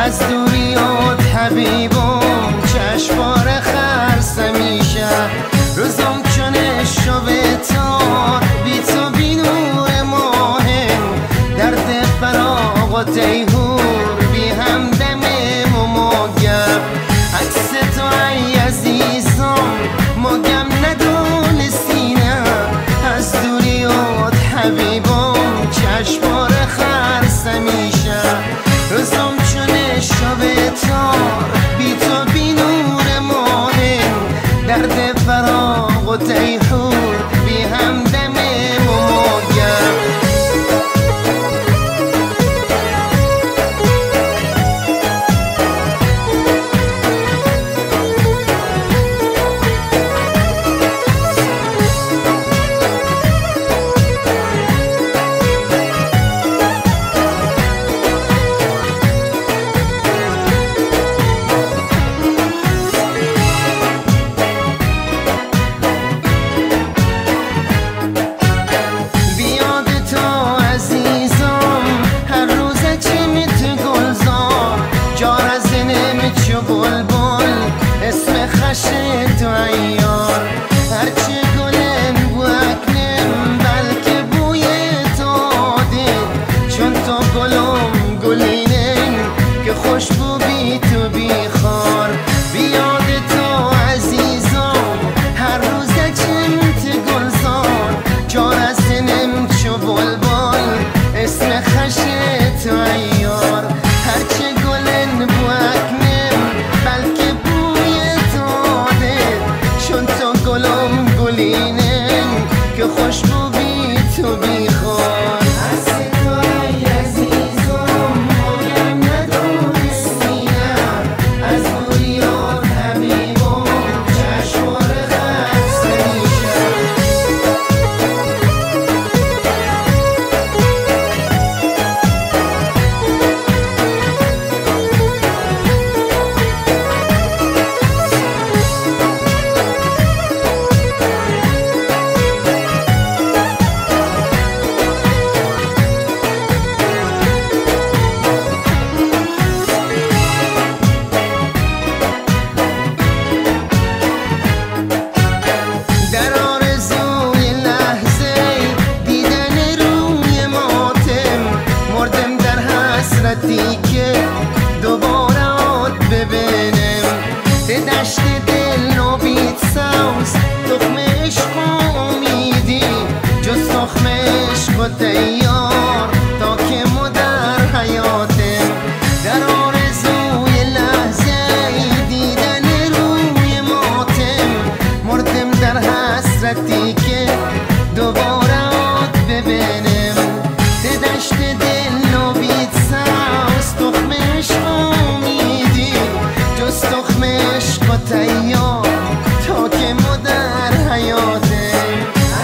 از دوریات حبیبم چشمار خرس میشه روزم چونه شبه تار بی تو بی نور ماه درد فراغ و تیهور بی همدم مگم عکس تو ای عزیزم مگم ندونستی نه از دوریات حبیبم چشمار خرس میشه روزم شب تار بی تو بی نور مانه درد فراغ و تیحور بی همدم مماگم اسم خشت تو عیار هرچی گلن بوکنم بلکه بوی تو ده چون تو گلم گلینن که خوشبو بی تو بی خار بیاد تو عزیزم هر روز چمت گلزار جار از دنم چو بلبل اسم خشت تو عیار هرچی گلن بوکنم بلکه گلم گلینن که خوشبو بی تو بی خور از تو ای عزیزم مگم ندونستی نه از دوریات حبیبم چشمار خرس میشه که دوباره ببینم به دشت دل نوبید سوز تخم عشق و امیدی جز تخم عشق و تیار تا که مدر حیاتم در آرزوی لحظه دیدن روی ماتم مردم در حسرتی که دوباره ببینم به دشت دل نوبید تخم عشق امیدی جز تخم عشق و تیار تا که مدر حیاتم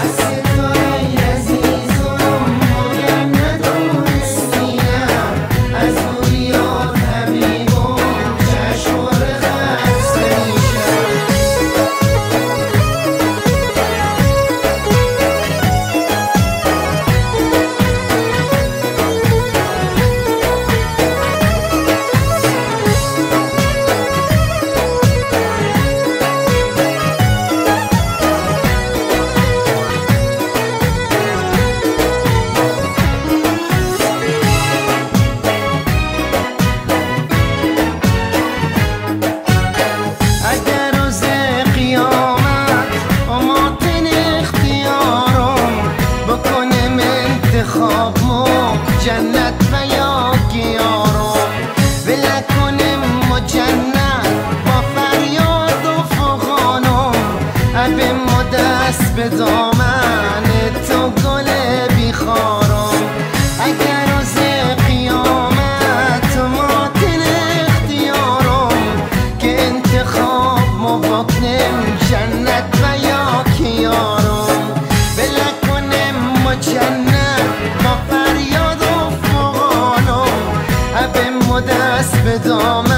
از تو ای عزیزم مگم ندونستی نه از دوریات حبیبم چشمار خرس میشه جنت و یا گیارم ول کنم و جنت با فریاد و فغانم عبم و دست به دامن دامن